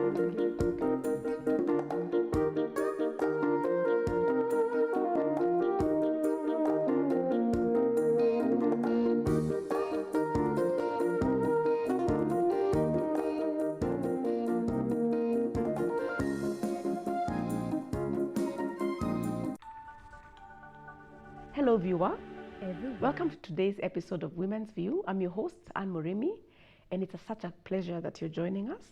Hello, viewer. Welcome to today's episode of Women's View. I'm your host, Anne Moremi, and it's such a pleasure that you're joining us.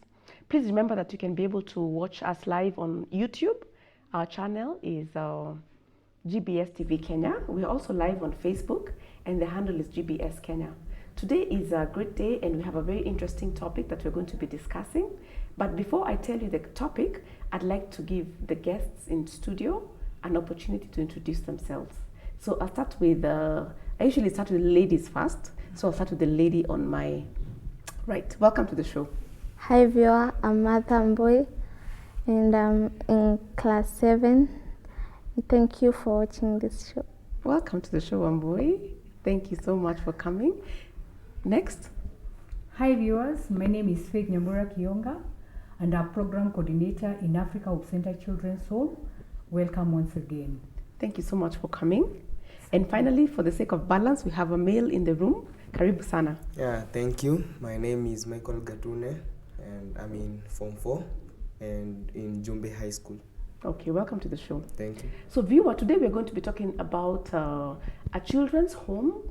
Please remember that you can be able to watch us live on YouTube. Our channel is GBS TV Kenya. We're also live on Facebook, and the handle is GBS Kenya. Today is a great day, and we have a very interesting topic that we're going to be discussing. But before I tell you the topic, I'd like to give the guests in studio an opportunity to introduce themselves. So I'll start with, I usually start with ladies first. So I'll start with the lady on my right. Welcome to the show. Hi viewer, I'm Martha Mboy and I'm in class 7. Thank you for watching this show. Welcome to the show, Mboy. Thank you so much for coming. Next. Hi viewers, my name is Faith Nyambura Kionga and I'm program coordinator in Africa Hope Center Children's Home. Welcome once again. Thank you so much for coming. And finally, for the sake of balance, we have a male in the room. Karibu sana. Yeah, thank you. My name is Michael Gatune and I'm in Form 4 and in Jumbe High School. Okay, welcome to the show. Thank you. So viewer, today we're going to be talking about a children's home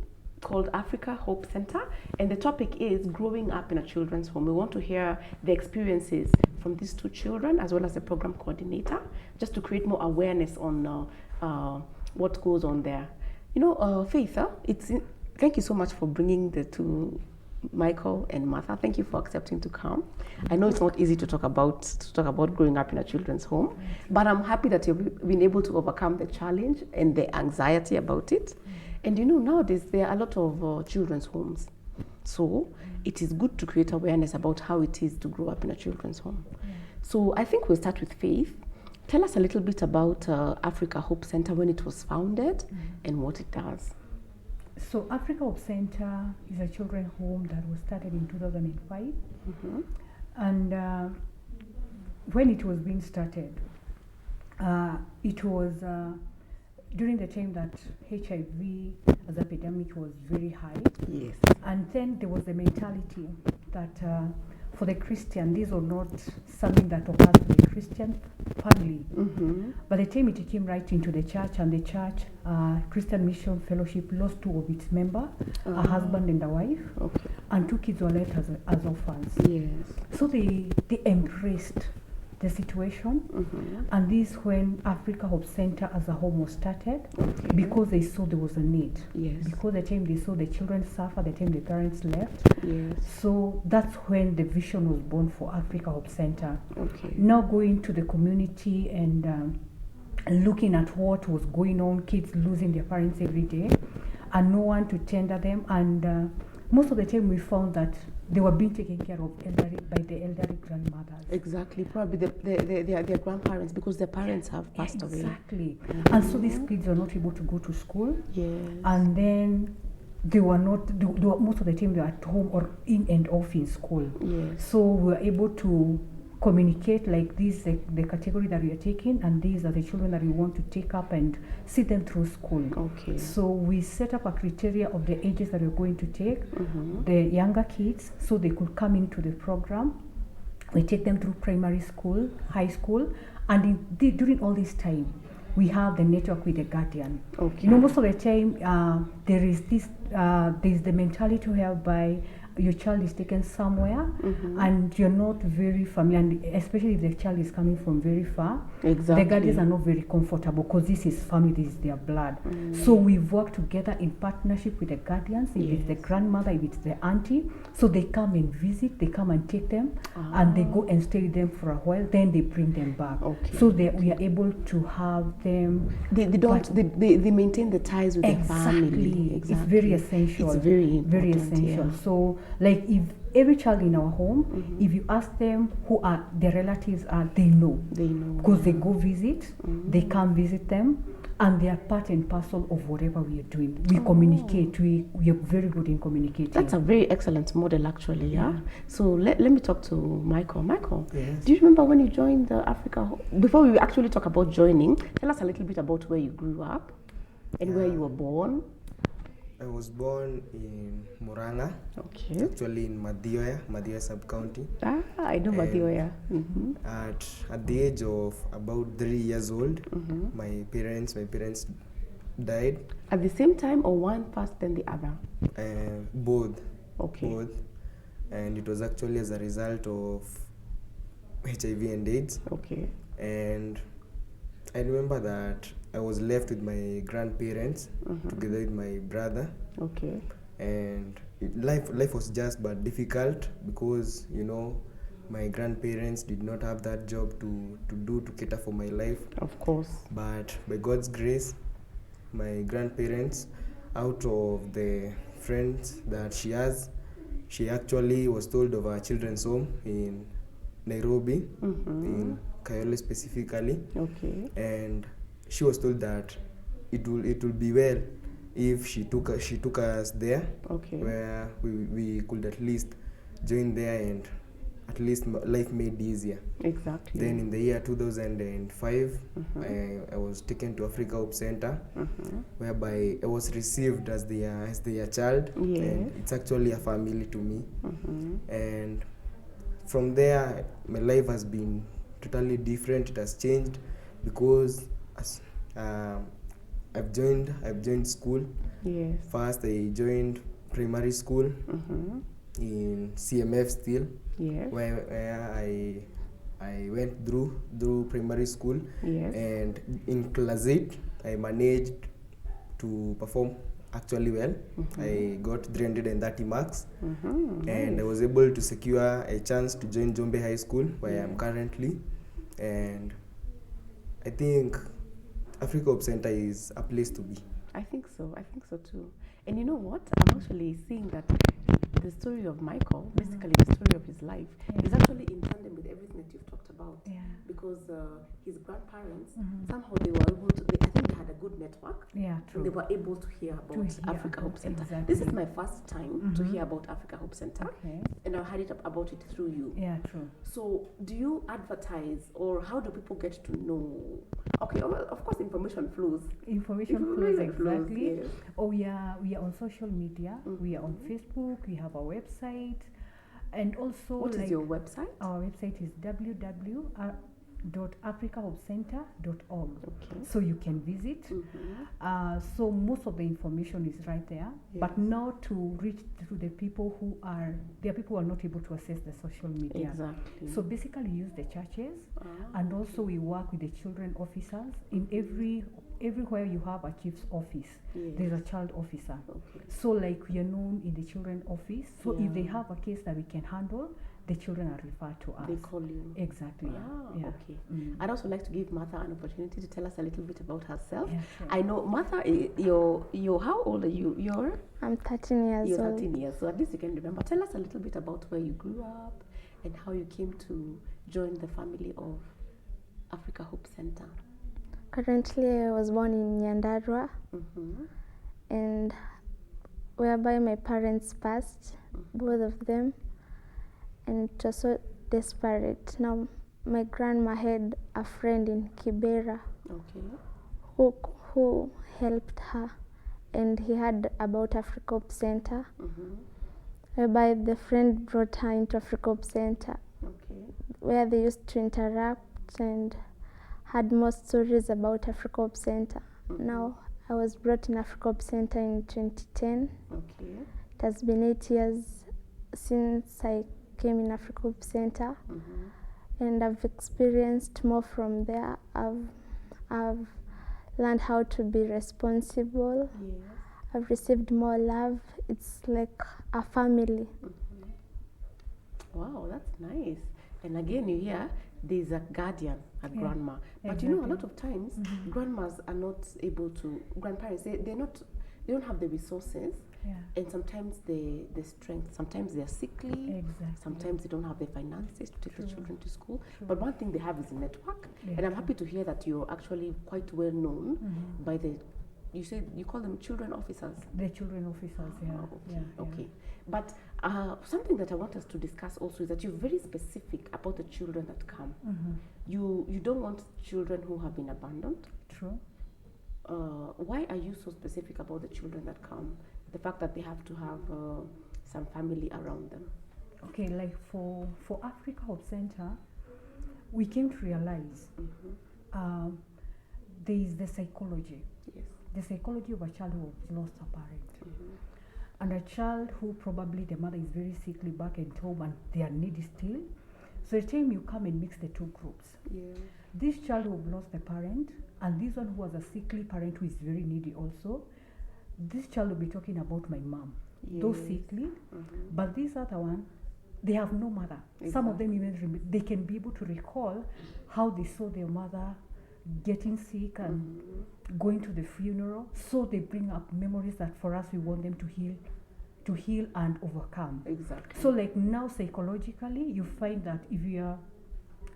called Africa Hope Center, and the topic is growing up in a children's home. We want to hear the experiences from these two children as well as the program coordinator, just to create more awareness on what goes on there. You know, Faith, thank you so much for bringing the two, Michael and Martha. Thank you for accepting to come. I know it's not easy to talk about growing up in a children's home, but I'm happy that you've been able to overcome the challenge and the anxiety about it. And you know, nowadays there are a lot of children's homes. So it is good to create awareness about how it is to grow up in a children's home. So I think we'll start with Faith. Tell us a little bit about Africa Hope Center, when it was founded and what it does. So Africa Hope Center is a children's home that was started in 2005. Mm-hmm. And when it was being started, it was during the time that HIV as epidemic was very high. Yes. And then there was the mentality that for the Christian, these are not something that occurs to the Christian family. Mm-hmm. By the time it came right into the church, and the church, Christian Mission Fellowship, lost 2 of its members, a husband and a wife, and 2 kids were left as orphans. Yes. So they embraced the situation, and this when Africa Hope Center as a home was started, because they saw there was a need. Yes. Because the time they saw the children suffer, the time the parents left. Yes. So that's when the vision was born for Africa Hope Center. Okay. Now going to the community and looking at what was going on, kids losing their parents every day, and no one to tender them. And most of the time we found that they were being taken care of by the elderly grandmothers. Exactly, probably their grandparents, because their parents have passed away. Exactly. And so these kids were not able to go to school. Yes. And then they were not, most of the time they were at home or in and off in school. Yes. So we were able to communicate like this, the category that we are taking, and these are the children that we want to take up and see them through school. Okay. So we set up a criteria of the ages that we're going to take, the younger kids, so they could come into the program. We take them through primary school, high school, and during all this time, we have the network with the guardian. Okay. You know, most of the time, there's the mentality whereby your child is taken somewhere and you're not very familiar, and especially if the child is coming from very far. Exactly. The guardians are not very comfortable because this is family, this is their blood. So we've worked together in partnership with the guardians, if it's the grandmother, if it's the auntie. So they come and visit, they come and take them, and they go and stay with them for a while, then they bring them back. Okay. So we are able to have them. They maintain the ties with the family. Exactly. It's very essential. It's very important, essential. yeah. So like every child in our home, if you ask them who are their relatives are, they know. They know. Because they go visit, they come visit them, and they are part and parcel of whatever we are doing. We communicate, we are very good in communicating. That's a very excellent model, actually, yeah? So let me talk to Michael. Michael, Yes. do you remember when you joined the before we actually talk about joining, tell us a little bit about where you grew up and where you were born. I was born in Muranga, Okay. actually in Mathioya sub-county. I know Mathioya. At the age of about 3 years old, my parents died. At the same time, or one first, then the other? Both. Okay. Both. And it was actually as a result of HIV and AIDS. Okay. And I remember that I was left with my grandparents together with my brother. Okay. And life was just but difficult because, you know, my grandparents did not have that job to cater for my life. Of course. But by God's grace, my grandparents, out of the friends that she has, she actually was told of a children's home in Nairobi, in Kayole specifically. Okay. And she was told that it will be well if she took us there, Okay. where we could at least join there and at least life made easier. Exactly. Then in the year 2005, I was taken to Africa Hope Center, whereby I was received as their child. Yes. And it's actually a family to me. And from there, my life has been totally different. It has changed because I've joined school. Yes. First, I joined primary school in CMF still. Yes. Where I went through primary school. Yes. And in class 8 I managed to perform actually well. I got 330 marks, and I was able to secure a chance to join Jombe High School, where I am currently. And I think Africa Hope Center is a place to be. I think so too. And you know what? I'm actually seeing that the story of Michael, basically the story of his life, is actually in tandem with everything that you've talked about. Yeah. Because his grandparents, somehow they were able to, I think they had a good network. Yeah, true. And they were able to hear about Africa Hope Center. Exactly. This is my first time to hear about Africa Hope Center. Okay. And I heard about it through you. Yeah, true. So, do you advertise, or how do people get to know? Okay, well, of course, information flows. Information flows, exactly. Yes. Oh, yeah, we are on social media. We are on Facebook. We have our website, and also What is your website? Our website is www.africahopecenter.org. Okay. So you can visit. So most of the information is right there, but now to reach to the people who are not able to access the social media. Exactly. So basically use the churches, and also we work with the children officers. In everywhere you have a chief's office, there's a child officer. Okay. So like we are known in the children office. So if they have a case that we can handle, the children are referred to us. They call you. Exactly. Yeah. Okay. I'd also like to give Martha an opportunity to tell us a little bit about herself. Yeah, sure. I know, Martha, you're how old are you? I'm 13 years You're old. 13 years, so at least you can remember. Tell us a little bit about where you grew up and how you came to join the family of Africa Hope Center. Currently, I was born in Nyandarua, and whereby my parents passed, both of them, and it was so desperate. Now, my grandma had a friend in Kibera who helped her, and he heard about Africa Hope Center, whereby the friend brought her into Africa Hope Center, where they used to interact and had more stories about Africa Hope Center. Now, I was brought in Africa Hope Center in 2010. It has been 8 years since I came in Africa Hope Center, and I've experienced more from there. I've learned how to be responsible. I've received more love. It's like a family. Wow, that's nice. And again, you hear there's a guardian, a grandma. But you know, a lot of times, grandmas are not able to, grandparents, they don't have the resources Yeah. And sometimes the strength, sometimes they're sickly, Exactly. sometimes they don't have the finances to take the True. children to school. True. But one thing they have is a network. Yeah, And I'm true. happy to hear that you're actually quite well known Mhm. by the, you said you call them children officers. The children officers, yeah. Oh, okay, Yeah, yeah. okay. But something that I want us to discuss also is that you're very specific about the children that come. Mhm. You don't want children who have been abandoned. True. Why are you so specific about the children that come? The fact that they have to have some family around them. Okay, like for Africa Hope Center, we came to realize there is the psychology. Yes. The psychology of a child who has lost a parent. And a child who probably the mother is very sickly back at home and their need is still. So the time you come and mix the two groups. Yeah. This child who lost the parent and this one who has a sickly parent who is very needy also, this child will be talking about my mom, those Yes. sickly, but this other one, they have no mother. Some of them even they can be able to recall how they saw their mother getting sick and going to the funeral. So they bring up memories that for us we want them to heal and overcome. Exactly. So like now psychologically, you find that if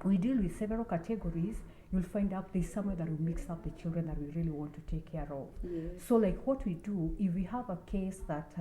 we deal with several categories, you'll find out there's somewhere that we mix up the children that we really want to take care of. Yes. So like what we do, if we have a case that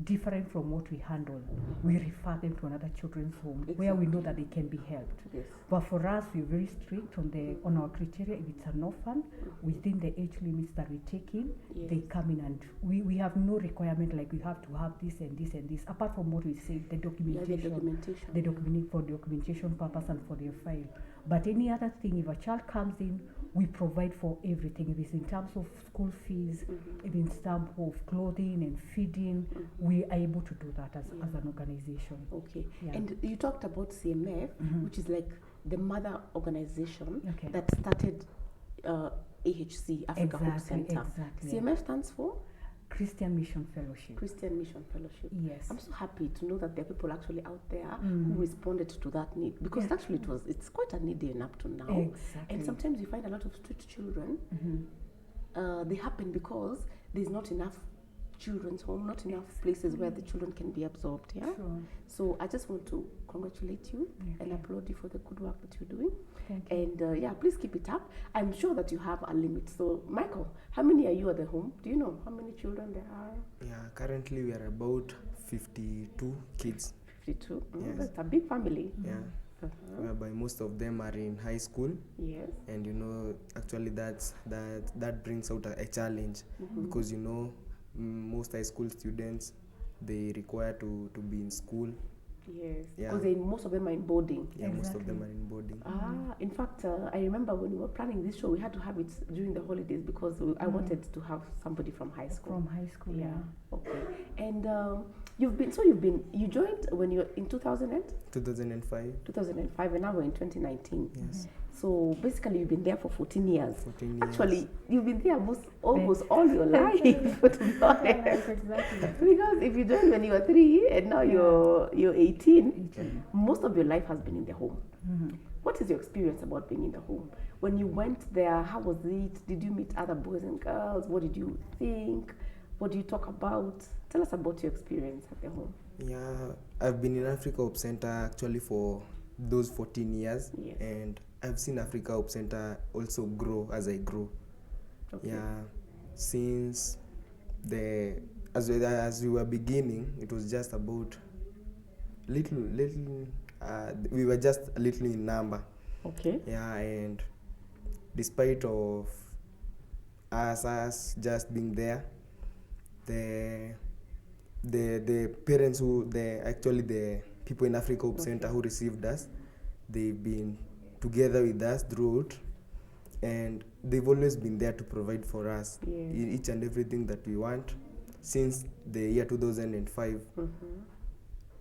different from what we handle, we refer them to another children's home where we know that they can be helped. Yes. But for us, we're very strict on our criteria. If it's an orphan, within the age limits that we take in, Yes. they come in, and we have no requirement like we have to have this and this and this, apart from what we say, the documentation. documentation. For documentation purpose and for their file. But any other thing, if a child comes in, we provide for everything. If it's in terms of school fees, if it's in terms of clothing and feeding, we are able to do that as an organization. Okay. Yeah. And you talked about CMF, which is like the mother organization Okay. that started AHC, Africa Hope Center. Exactly. CMF stands for Christian Mission Fellowship. Christian Mission Fellowship. Yes. I'm so happy to know that there are people actually out there who responded to that need, because actually it's quite a need in up to now. Exactly. And sometimes you find a lot of street children. They happen because there's not enough children's home, not enough places where the children can be absorbed. Yeah. Sure. So I just want to congratulate you and applaud you for the good work that you're doing. Thank you. And yeah, please keep it up. I'm sure that you have a limit. So Michael, how many are you at the home? Do you know how many children there are? Yeah, currently we are about 52 kids. 52. Yes. That's a big family. Yeah, whereby most of them are in high school. Yes. And you know, actually that brings out a challenge, because you know, most high school students, they require to be in school. Yes. Yeah. Because most of them are in boarding. Yeah, most of Exactly. them are in boarding. In fact, I remember when we were planning this show, we had to have it during the holidays because I wanted to have somebody from high school. From high school, yeah. Okay. And you joined when you were in 2005, 2005. and now we're in 2019. Yes. So basically, you've been there for 14 years. 14 years. Actually, you've been there almost all your life, to be honest. Exactly. Because if you joined when you were 3 and now you're 18, most of your life has been in the home. What is your experience about being in the home? When you went there, how was it? Did you meet other boys and girls? What did you think? What do you talk about? Tell us about your experience at the home. Yeah, I've been in Africa Hope Center actually for those 14 years. Yes. And I've seen Africa Hope Center also grow as I grow. Okay. Yeah, since as we were beginning, it was just about little. We were just a little in number. Okay. Yeah, and despite of us just being there, the parents the people in Africa Hope Center who received us, they've been together with us throughout, and they've always been there to provide for us in each and everything that we want since the year 2005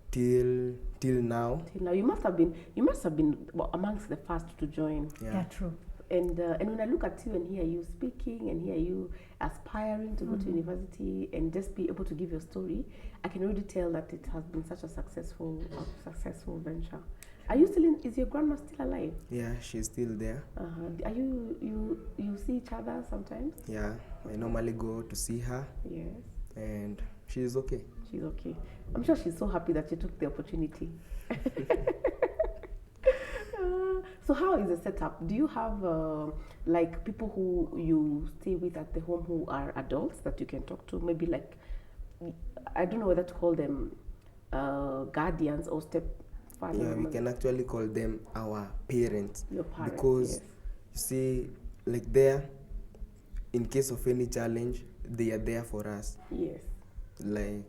till now. Till now, you must have been amongst the first to join. Yeah, true. And when I look at you and hear you speaking and hear you aspiring to go to university and just be able to give your story, I can already tell that it has been such a successful venture. Are you still is your grandma still alive? Yeah, she's still there. Are you see each other sometimes? Yeah, I normally go to see her. Yes. And She's okay. She's okay. I'm sure she's so happy that she took the opportunity. So how is the setup? Do you have like people who you stay with at the home who are adults that you can talk to? Maybe like, I don't know whether to call them guardians or stepfathers. Yeah, we can actually call them our parents. Your parents, because yes. you see, like there, in case of any challenge, they are there for us. Yes. Like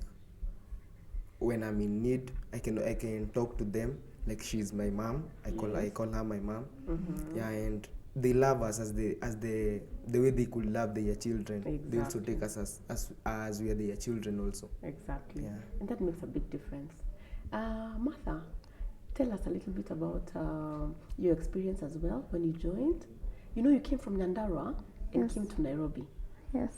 when I'm in need, I can talk to them. Like she's my mom. I call her my mom. Mm-hmm. Yeah, and they love us as the way they could love their children. Exactly. They also take us as we are their children also. Exactly. Yeah. And that makes a big difference. Martha, tell us a little bit about your experience as well when you joined. You know, you came from Nyandarua and Yes. came to Nairobi. Yes.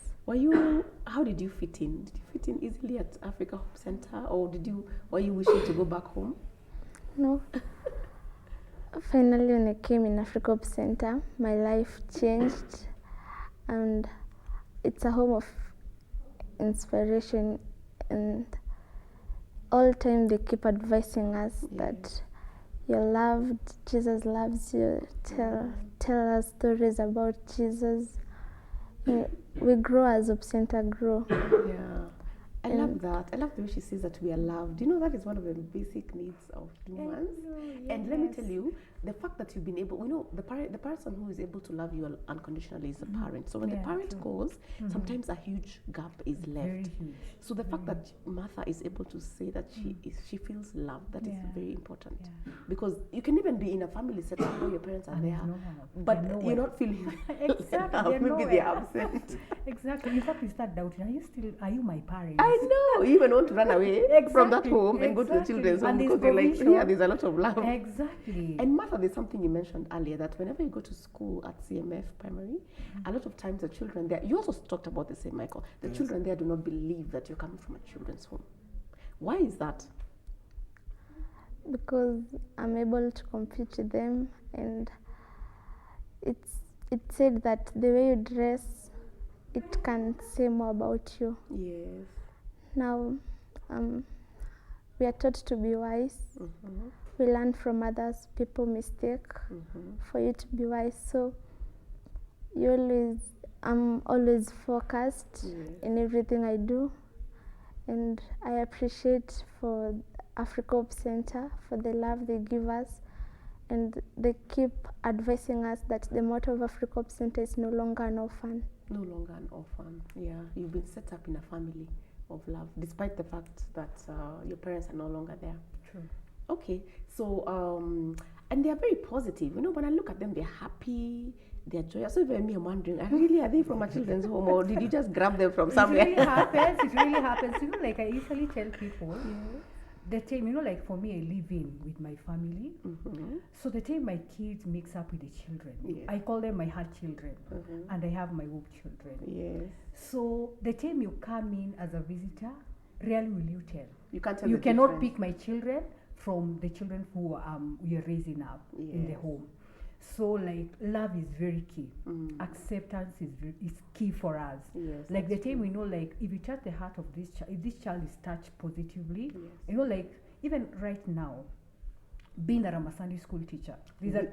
How did you fit in? Did you fit in easily at Africa Hope Center, or were you wishing to go back home? No. Finally, when I came in Africa Hope Center, my life changed, and it's a home of inspiration, and all time they keep advising us that you're loved, Jesus loves you, tell us stories about Jesus. We grow as Hope Center grow. Yeah. I love that. I love the way she says that we are loved. You know, that is one of the basic needs of humans. And let me tell you, the fact that you've been able, the person who is able to love you unconditionally is the parent. So when the parent goes, sometimes a huge gap is left. Very huge. So the fact that Martha is able to say that she feels loved, that is very important. Yeah. Because you can even be in a family setup where your parents are And there, there's no love. but They're you're nowhere. not feeling Exactly. love. They're Maybe nowhere. they're absent. Exactly. In fact, you start doubting, are you my parent? I know. You even want to run away from that home and go to the Exactly. children's home And because there's you're like, provision. yeah, there's a lot of love. Exactly. And Martha, there's something you mentioned earlier that whenever you go to school at CMF Primary, a lot of times the children there, you also talked about the same, Michael, the children there do not believe that you're coming from a children's home. Why is that? Because I'm able to compete with them, and it said that the way you dress, it can say more about you. Yes. Now, we are taught to be wise. Mm-hmm. We learn from others, people mistake for you to be wise. So I'm always focused in everything I do, and I appreciate for Africa Hope Center for the love they give us, and they keep advising us that the motto of Africa Hope Center is no longer an orphan. No longer an orphan. Yeah, you've been set up in a family of love, despite the fact that your parents are no longer there. True. Okay, so and they are very positive. You know, when I look at them, they're happy, they're joyous. So even me, I'm wondering, are they from a children's home, or did you just grab them from somewhere? It really happens. It really happens. You know, like I usually tell people, the time, you know, like for me, I live in with my family. So the time my kids mix up with the children, I call them my heart children, and I have my hope children. Yes. So the time you come in as a visitor, rarely will you tell. You can't tell You the cannot difference. pick my children from the children who we are raising up in the home. So like love is very key. Acceptance is key for us. Yes, like the time we know, like if you touch the heart of this child, if this child is touched positively, Yes. you know, like even right now, being that I'm a Sunday school teacher,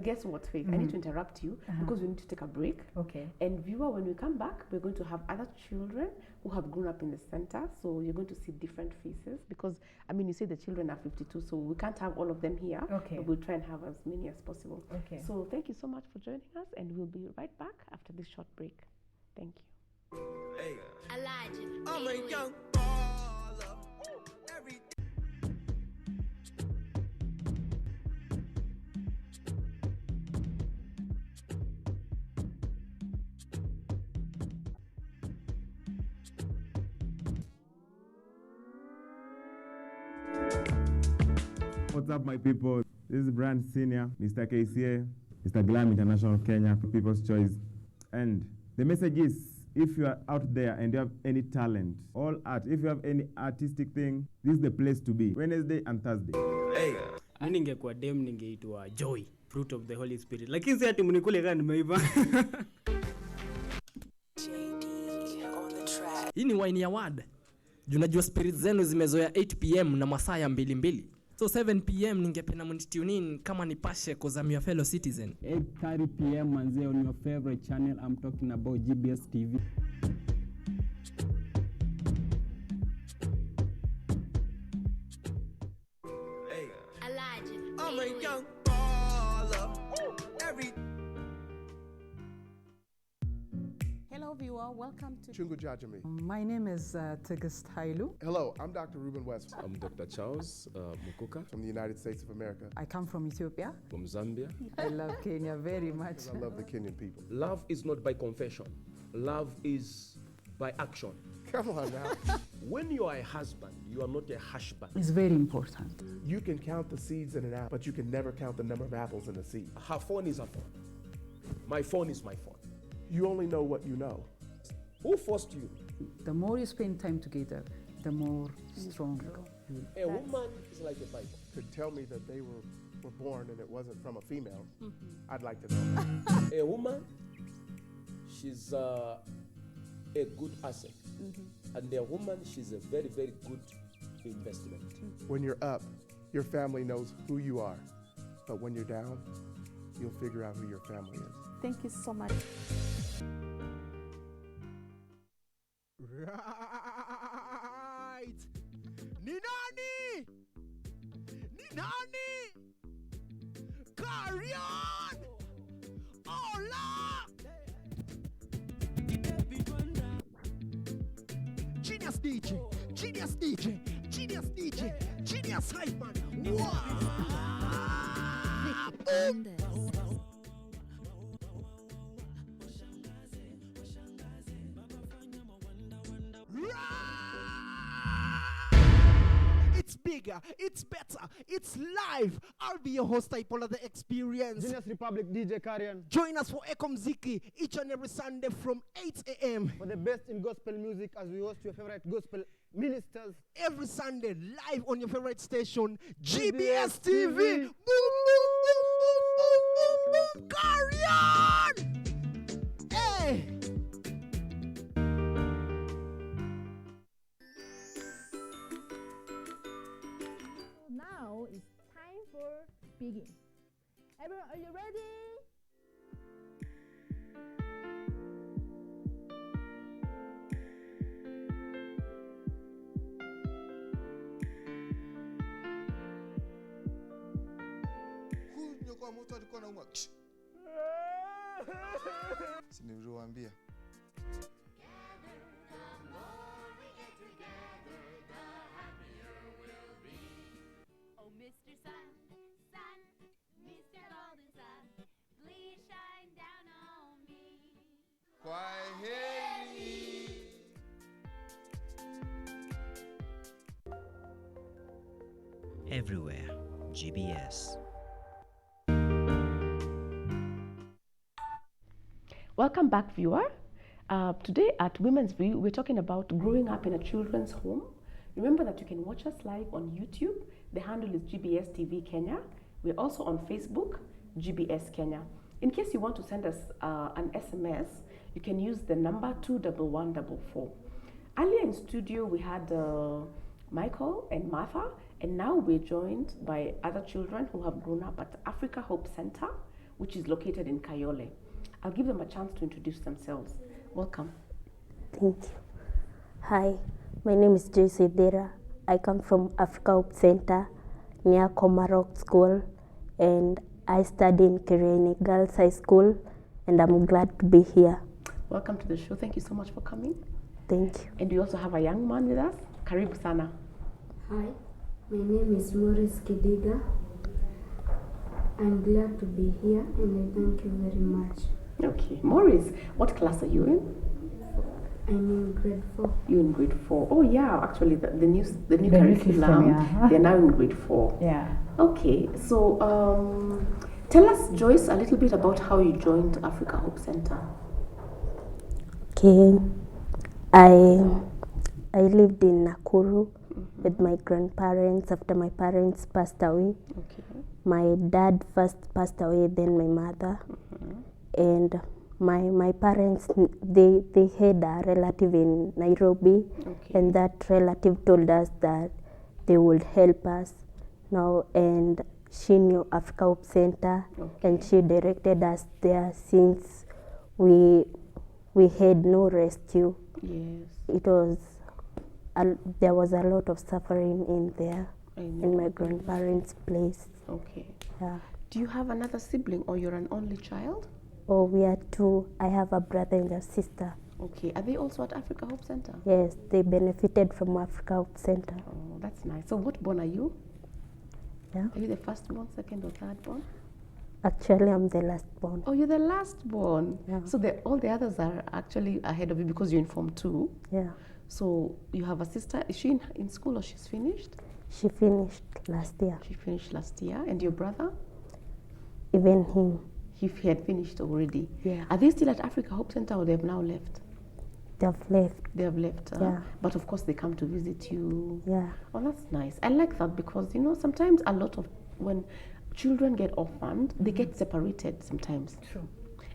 Guess what, Faith? I need to interrupt you because we need to take a break. okay. And viewer, when we come back, we're going to have other children who have grown up in the center. So you're going to see different faces because, I mean, you say the children are 52, so we can't have all of them here. Okay. But we'll try and have as many as possible. Okay. So thank you so much for joining us, and we'll be right back after this short break. Thank you. Hey, Elijah. I'm a 808. young baller. Every What's up, my people? This is Brand Senior, Mr. KCA, Mr. Glam International Kenya, People's Choice. And the message is, if you are out there and you have any talent, all art, if you have any artistic thing, this is the place to be. Wednesday and Thursday. hey, Mi ningekuwa dem ningeitwa Joy, fruit of the Holy Spirit. Lakini si ati mnikule kama nimeiva. Hii ni wine ya word. Juu najua spirit zenu zimezoea 8 pm na masaa ya 2:2. So 7 pm ningependa mnitune in kama nipashe cause I'm your fellow citizen. 8:30 p.m. manze on your favorite channel. I'm talking about GBS TV. I'm a young baller. Every Hello viewer, welcome to Chungu Jajami. My name is Tigist Hailu. Hello, I'm Dr. Ruben West I'm Dr. Charles Mukuka from the United States of America. I come from Ethiopia. from Zambia. I love Kenya very much. I love the Kenyan people. Love is not by confession. Love is by action. Come on now. When you are a husband, you are not a husband. It's very important. You can count the seeds in an apple, but you can never count the number of apples in a seed. Her phone is her phone. My phone is my phone. You only know what you know. Who forced you? The more you spend time together, the more strong you will. A woman is like a Bible. Could tell me that they were born and it wasn't from a female, I'd like to know. A woman, she's a good asset. And a woman, she's a very, very good investment. When you're up, your family knows who you are. But when you're down, you'll figure out who your family is. Thank you so much. right. Ninani? Carry on. Hola. Genius DJ, genius DJ, genius DJ, genius hype man. Wow. It's bigger, it's better, it's live. I'll be your host, Ipola the Experience. Genius Republic DJ Karian. Join us for Ekomziki each and every Sunday from 8 a.m. For the best in gospel music as we host your favorite gospel ministers. Every Sunday, live on your favorite station, GBS TV. Boom, boom, boom, boom, boom, boom, boom. Carry on! Hey! Now it's time for speaking. Everyone, are you ready? Kwa mtu alikuwa anaumwa. Si niliwaambia. Oh, Mr. Sun, Sun, Mr. Golden Sun, please shine down on me. Kwaheri. Everywhere, GBS. Welcome back, viewer. Today at Women's View, we're talking about growing up in a children's home. Remember that you can watch us live on YouTube. The handle is GBS TV Kenya. We're also on Facebook, GBS Kenya. In case you want to send us an SMS, you can use the number 21144. Earlier in studio, we had Michael and Martha, and now we're joined by other children who have grown up at Africa Hope Center, which is located in Kayole. I'll give them a chance to introduce themselves. Welcome. Thank you. Hi, my name is Joyce Edera. I come from Africa Hope Center near Komarok School, and I study in Kireni Girls High School, and I'm glad to be here. Welcome to the show. Thank you so much for coming. Thank you. And we also have a young man with us. Karibu sana. Hi, my name is Morris Kidiga. I'm glad to be here, and I thank you very much. Okay, Maurice, what class are you in? I'm in grade 4. You're in grade 4. Oh yeah, actually the new The new curriculum, system, they're now in grade 4. Yeah. Okay, so tell us, Joyce, a little bit about how you joined Africa Hope Center. Okay, I lived in Nakuru with my grandparents after my parents passed away. Okay. My dad first passed away, then my mother. And my parents, they had a relative in Nairobi, and that relative told us that they would help us now, and she knew Africa Hope Center, and she directed us there since we had no rescue. Yes. It was there was a lot of suffering in there, in my grandparents' place. Okay. Yeah. Do you have another sibling or you're an only child? Oh, we are two. I have a brother and a sister. Okay. Are they also at Africa Hope Center? Yes, they benefited from Africa Hope Center. Oh, that's nice. So what born are you? Yeah. Are you the first born, second or third born? Actually, I'm the last born. Oh, you're the last born. Yeah. So all the others are actually ahead of you because you're in Form 2. Yeah. So you have a sister. Is she in school or she's finished? She finished last year. She finished last year. And your brother? Even him. He had finished already. Yeah. Are they still at Africa Hope Center or they've now left? They've left. They have left. Yeah. But of course they come to visit you. Yeah. Oh, that's nice. I like that because, you know, sometimes a lot of when children get orphaned, they get separated sometimes. True.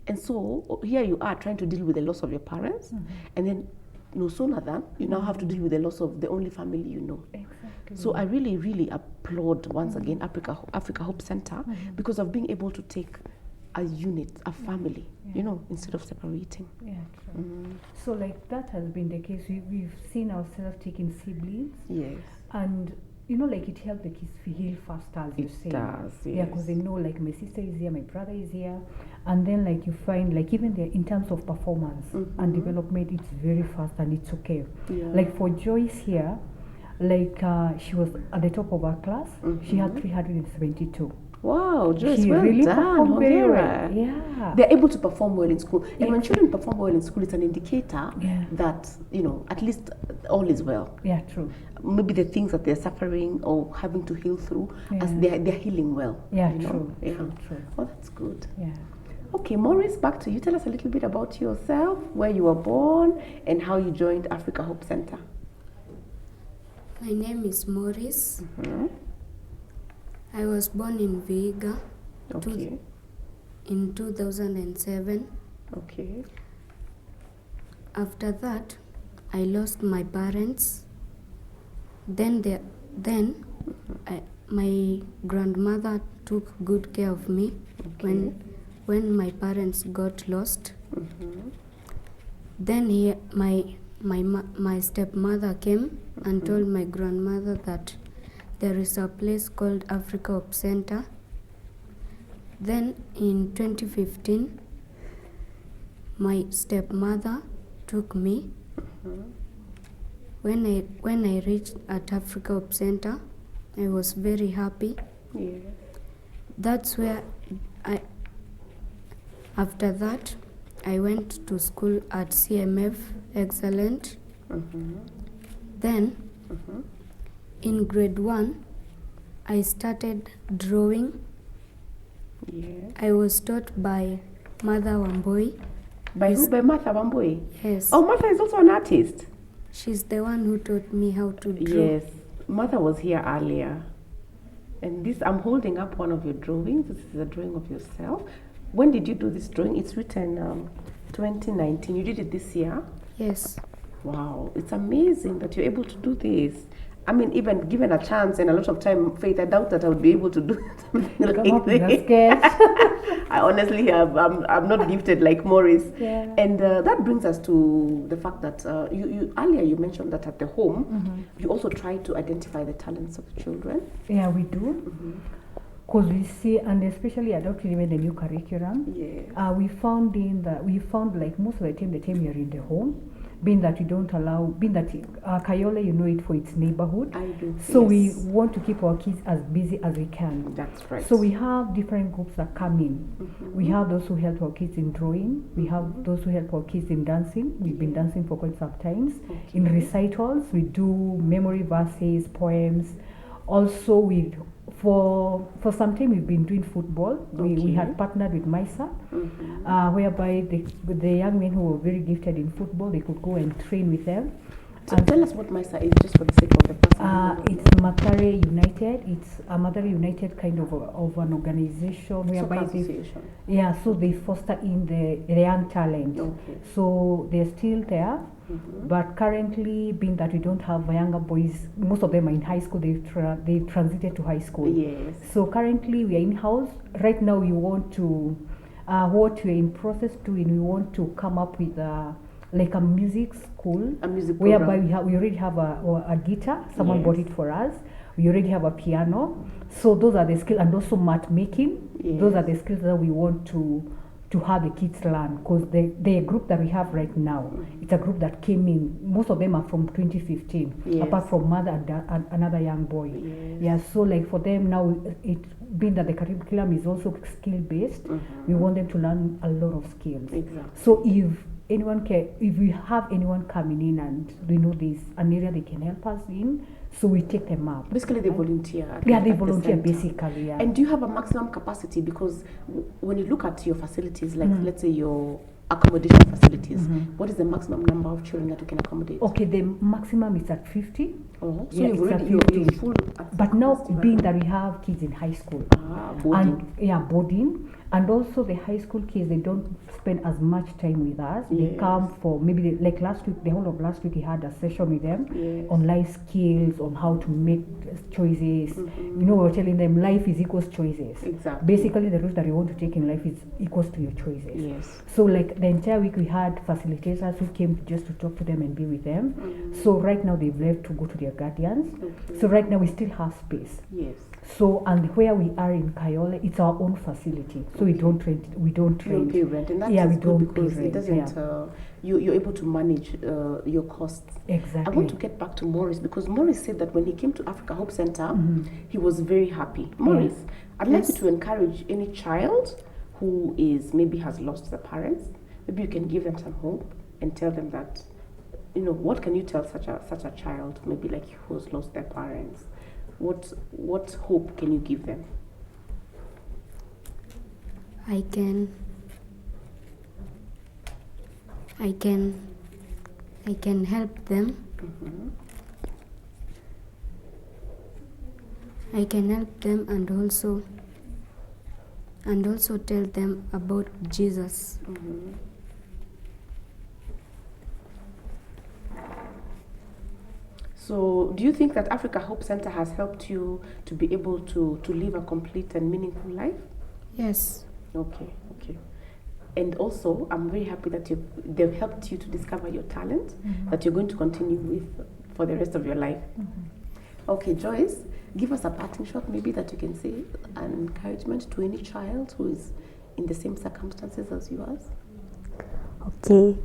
And so here you are trying to deal with the loss of your parents, and then no sooner than you now have to deal with the loss of the only family you know. Exactly. So I really, really applaud once again Africa Hope Center because of being able to take a unit, a family, you know, instead of separating. Yeah, true. So like that has been the case. We've seen ourselves taking siblings. Yes. And you know, like it helps the kids heal faster, as you say. It does, Yeah, because they know like my sister is here, my brother is here, and then like you find like even there in terms of performance and development, it's very fast and it's okay. Yeah. Like for Joyce here, like she was at the top of her class. She had 372. Wow, Joyce, She well really done. performed very well. Hongera. Yeah. They're able to perform well in school. And when children perform well in school, it's an indicator Yeah. that, you know, at least all is well. Yeah, true. Maybe the things that they're suffering or having to heal through, as Yeah. they're healing well. Yeah, you know? true, Yeah. true, true. Oh, that's good. Yeah. Okay, Maurice, back to you. Tell us a little bit about yourself, where you were born, and how you joined Africa Hope Center. My name is Maurice. I was born in Vihiga in 2007. Okay. After that, I lost my parents. Then my grandmother took good care of me when my parents got lost. Then my stepmother came and told my grandmother that there is a place called Africa Hope Center. Then in 2015, my stepmother took me. When I reached at Africa Hope Center, I was very happy. Yeah. That's where after that, I went to school at CMF Excellent. Then in grade 1, I started drawing. Yeah. I was taught by Mother Wambui. By who? By Martha Wambui? Yes. Oh, Martha is also an artist. She's the one who taught me how to draw. Yes. Martha was here earlier. And this, I'm holding up one of your drawings. This is a drawing of yourself. When did you do this drawing? It's written 2019. You did it this year? Yes. Wow. It's amazing that you're able to do this. I mean, even given a chance and a lot of time, Faith, I doubt that I would be able to do something like this. I honestly I'm not gifted like Maurice. Yeah. And that brings us to the fact that you earlier you mentioned that at the home, you also try to identify the talents of the children. Yeah, we do. Because we see, and especially adopting even the new curriculum, we found like most of the time you're in the home, being that we don't allow, being that Kayole, you know it for its neighborhood. I do. So we want to keep our kids as busy as we can. That's right. So we have different groups that come in. We have those who help our kids in drawing. We have those who help our kids in dancing. We've been dancing for quite some times. In recitals, we do memory verses, poems. Also, for some time we've been doing football. We had partnered with MISA, whereby the young men who were very gifted in football, they could go and train with them. So tell us what MISA is, just for the sake of the person. It's Mathare United. It's a Mathare United kind of an organization whereby association. So they foster in the young talent. Okay. So they're still there, but currently, being that we don't have younger boys, most of them are in high school. They transited to high school. Yes. So currently, we are in house. Right now, we want to what we're in process doing. We want to come up with like a music school, whereby we already have a guitar. Someone bought it for us. We already have a piano. So those are the skills, and also mat making. Those are the skills that we want to have the kids learn, because the group that we have right now, it's a group that came in. Most of them are from 2015, apart from mother and another young boy. So like for them now, it being that the curriculum is also skill based, we want them to learn a lot of skills. So if we have anyone coming in and we know there's an area they can help us in, so we take them up. Basically, they volunteer. They volunteer basically. And do you have a maximum capacity? Because when you look at your facilities, like let's say your accommodation facilities, what is the maximum number of children that you can accommodate? Okay, the maximum is at 50. So you're full. But now, being that we have kids in high school, boarding, and also the high school kids, they don't spend as much time with us. They come for maybe like last week, the whole of last week, we had a session with them on life skills, on how to make choices. You know, we're telling them life is equals choices. Basically, the route that you want to take in life is equals to your choices. So like the entire week, we had facilitators who came just to talk to them and be with them. So right now, they've left to go to their guardians. So right now, we still have space. So, and where we are in Kayole, it's our own facility. So we don't rent. We don't pay rent, and that's we don't because pay it rent. doesn't. You're able to manage your costs. Exactly. I want to get back to Morris, because Morris said that when he came to Africa Hope Center, he was very happy. Morris, I'd like you to encourage any child who maybe has lost their parents. Maybe you can give them some hope and tell them that, what can you tell such a child, maybe like who has lost their parents? What hope can you give them? I can help them. I can help them and also tell them about Jesus. So do you think that Africa Hope Center has helped you to be able to live a complete and meaningful life? Yes. Okay. And also, I'm very happy that they've helped you to discover your talent that you're going to continue with for the rest of your life. Okay, Joyce, give us a parting shot maybe that you can say an encouragement to any child who is in the same circumstances as yours. Okay,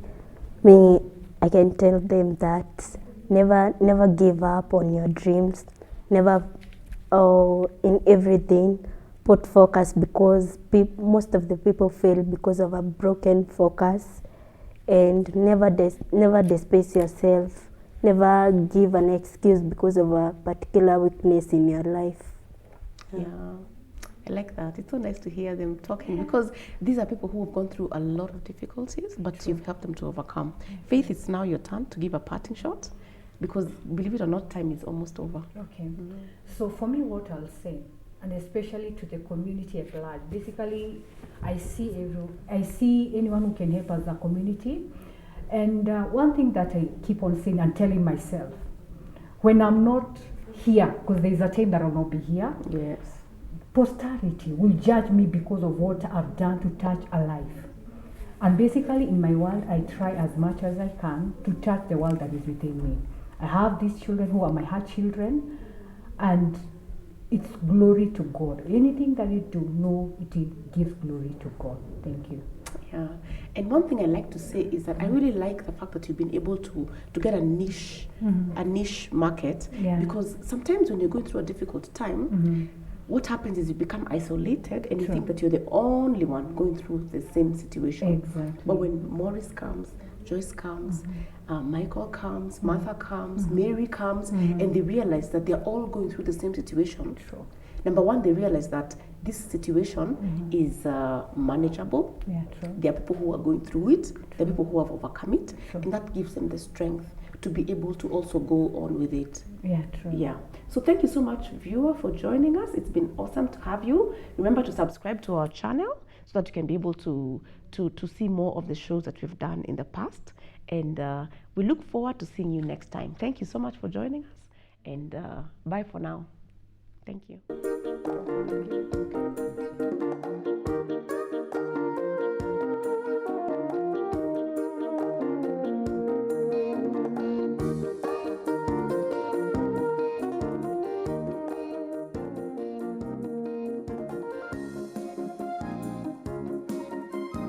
I can tell them that never give up on your dreams, never in everything put focus, because most of the people fail because of a broken focus, and never despise yourself, never give an excuse because of a particular weakness in your life. I like that. It's so nice to hear them talking, because these are people who have gone through a lot of difficulties, but you've helped them to overcome. Faith, it's now your turn to give a parting shot, because believe it or not, time is almost over. Okay. So for me, what I'll say, and especially to the community at large, basically, I see anyone who can help as a community. And one thing that I keep on saying and telling myself, when I'm not here, because there's a time that I'll not be here, posterity will judge me because of what I've done to touch a life. And basically, in my world, I try as much as I can to touch the world that is within me. I have these children who are my heart children, and it's glory to God. Anything that you do, know it gives glory to God. Thank you. Yeah, and one thing I like to say is that I really like the fact that you've been able to get a niche market, because sometimes when you're going through a difficult time, what happens is you become isolated and you think that you're the only one going through the same situation. But when Morris comes, Joyce comes, Michael comes, Martha comes, Mary comes, and they realize that they're all going through the same situation. Number one, they realize that this situation is manageable. There are people who are going through it, there are people who have overcome it, and that gives them the strength to be able to also go on with it. Yeah, true. Yeah. So thank you so much, viewer, for joining us. It's been awesome to have you. Remember to subscribe to our channel so that you can be able to see more of the shows that we've done in the past. And we look forward to seeing you next time. Thank you so much for joining us. And bye for now. Thank you.